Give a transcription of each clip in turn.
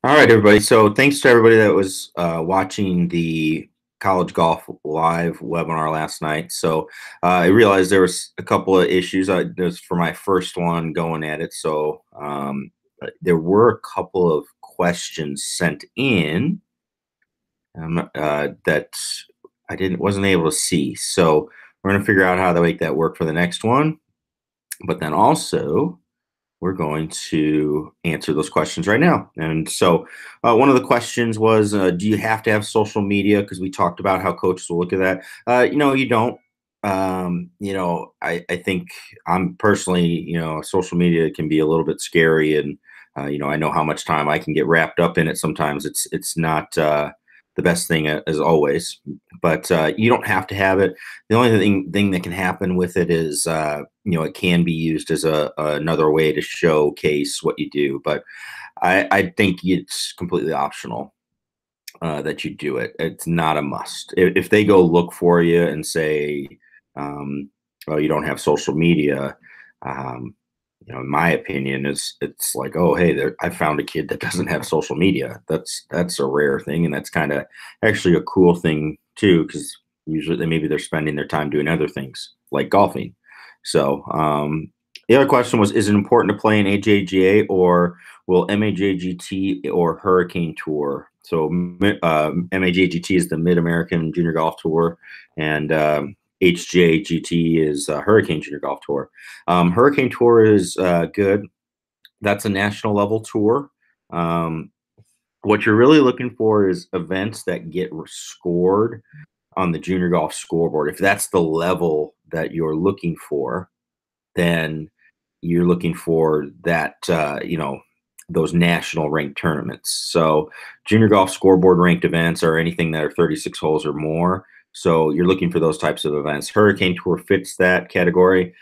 All right, everybody. So thanks to everybody that was watching the college golf live webinar last night. So I realized there was a couple of issues. This for my first one going at it. So there were a couple of questions sent in that I wasn't able to see. So we're going to figure out how to make that work for the next one. But then also we're going to answer those questions right now. And so, one of the questions was, do you have to have social media? Because we talked about how coaches will look at that. You don't. I think I'm personally, social media can be a little bit scary, and I know how much time I can get wrapped up in it. Sometimes it's not the best thing as always, but you don't have to have it. The only thing that can happen with it is it can be used as another way to showcase what you do, but I think it's completely optional that you do it. It's not a must. If they go look for you and say, "Oh, you don't have social media," um, in my opinion, is it's like, "Oh, hey, I found a kid that doesn't have social media." That's a rare thing, and that's kind of actually a cool thing too, because usually maybe they're spending their time doing other things like golfing. So the other question was, is it important to play in AJGA or will MAJGT or Hurricane Tour? So MAJGT is the Mid American Junior Golf Tour, and HJGT is Hurricane Junior Golf Tour. Hurricane Tour is good. That's a national level tour. Um, what you're really looking for is events that get scored on the junior golf scoreboard. If that's the level that you're looking for, then you're looking for that, those national ranked tournaments. So junior golf scoreboard ranked events are anything that are 36 holes or more. So you're looking for those types of events. Hurricane Tour fits that category.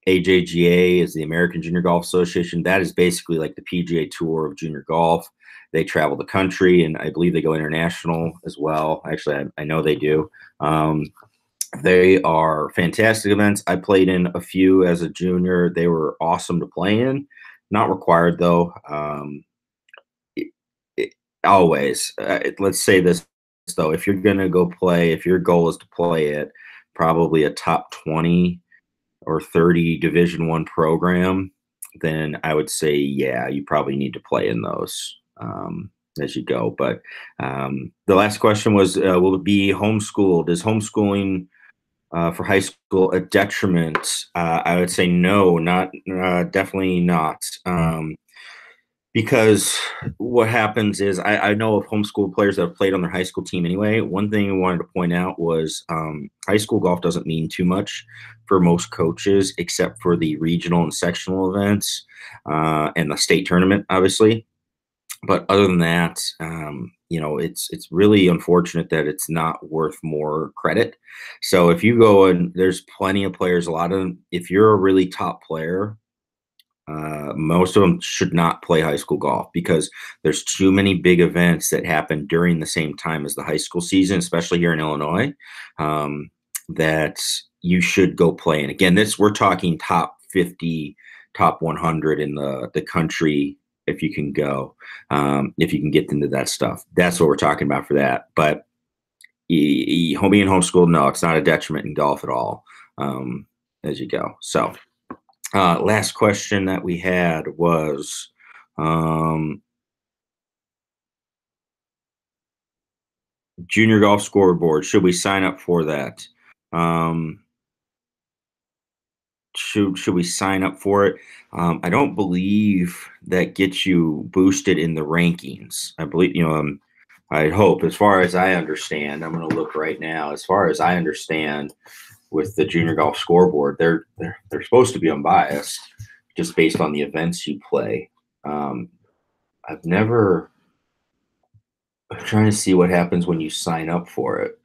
AJGA is the American Junior Golf Association. That is basically like the PGA Tour of junior golf. They travel the country, and I believe they go international as well. Actually, I know they do. They are fantastic events. I played in a few as a junior. They were awesome to play in. Not required though. It, it, always, let's say this though: if you're gonna go play, if your goal is to play it, probably a top 20 or 30 Division One program, then I would say, yeah, you probably need to play in those as you go. But the last question was, will it be homeschooled? Is homeschooling for high school a detriment? I would say no, not definitely not. Because what happens is I know of homeschool players that have played on their high school team anyway. One thing we wanted to point out was high school golf doesn't mean too much for most coaches, except for the regional and sectional events and the state tournament, obviously. But other than that, it's really unfortunate that it's not worth more credit. So if you go and there's plenty of players, a lot of them, if you're a really top player, most of them should not play high school golf because there's too many big events that happen during the same time as the high school season, especially here in Illinois, that you should go play. And again, we're talking top 50, top 100 in the country if you can go, if you can get into that stuff. That's what we're talking about for that. But being homeschooled, no, it's not a detriment in golf at all as you go. So last question that we had was junior golf scoreboard. Should we sign up for that? Um, should we sign up for it? I don't believe that gets you boosted in the rankings. I believe I hope, as far as I understand, I'm going to look right now. As far as I understand, with the junior golf scoreboard, they're supposed to be unbiased, just based on the events you play. Um, I've never. I'm trying to see what happens when you sign up for it,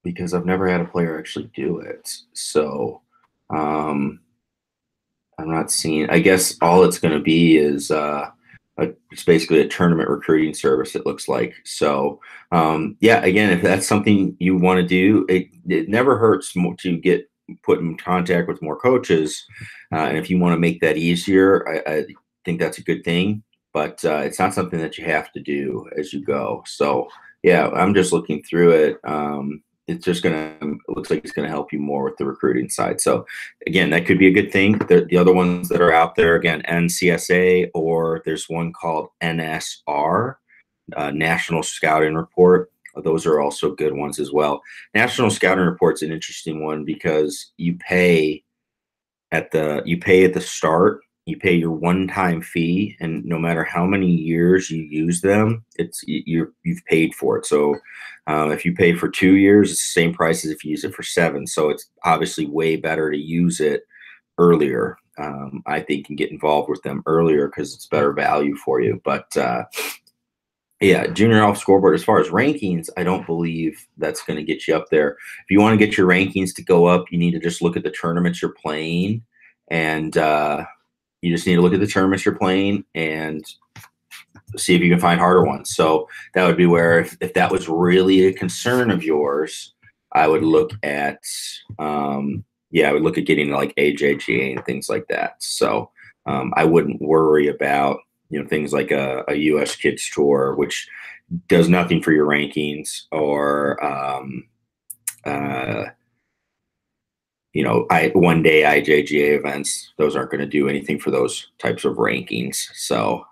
because I've never had a player actually do it. So um, I'm not seeing. I guess all it's going to be is it's basically a tournament recruiting service. It looks like. So yeah, again, if that's something you want to do, it never hurts to get put in contact with more coaches, and if you want to make that easier, think that's a good thing, but it's not something that you have to do as you go. So yeah, I'm just looking through it. It's just gonna it looks like it's gonna help you more with the recruiting side. So again, that could be a good thing. The other ones that are out there, again, NCSA, or there's one called NSR, National Scouting Report. Those are also good ones as well. National Scouting Report's an interesting one because you pay at the start, you pay your one-time fee, and no matter how many years you use them, you've paid for it. So if you pay for 2 years, it's the same price as if you use it for 7. So it's obviously way better to use it earlier. I think, and get involved with them earlier because it's better value for you. But yeah, junior golf scoreboard, as far as rankings, I don't believe that's going to get you up there. If you want to get your rankings to go up, you need to just look at the tournaments you're playing, and you just need to look at the tournaments you're playing and see if you can find harder ones. So that would be where, if that was really a concern of yours, I would look at I would look at getting like AJGA and things like that. So I wouldn't worry about things like a US Kids Tour, which does nothing for your rankings, or one day IJGA events. Those aren't going to do anything for those types of rankings. So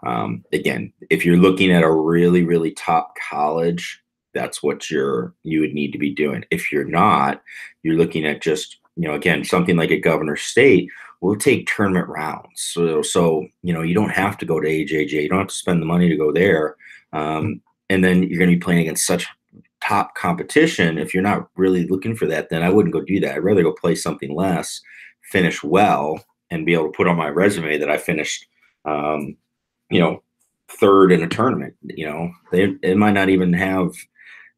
again, if you're looking at a really, really top college, that's what you would need to be doing. If you're not, you're looking at just, again, something like a Governor State will take tournament rounds. So you don't have to go to AJJ. You don't have to spend the money to go there. And then you're going to be playing against such top competition. If you're not really looking for that, then I wouldn't go do that. I'd rather go play something less, finish well, and be able to put on my resume that I finished, third in a tournament. It might not even have,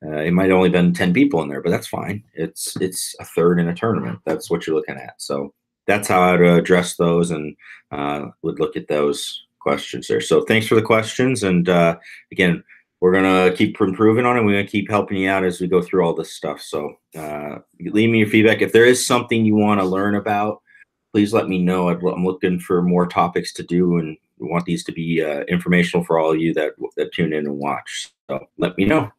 it might only been 10 people in there, but that's fine. It's a third in a tournament. That's what you're looking at. So that's how I'd address those, and would look at those questions there. So thanks for the questions. And again, we're going to keep improving on it. We're going to keep helping you out as we go through all this stuff. So leave me your feedback. If there is something you want to learn about, please let me know. I'm looking for more topics to do, and we want these to be informational for all of you that tune in and watch. So let me know.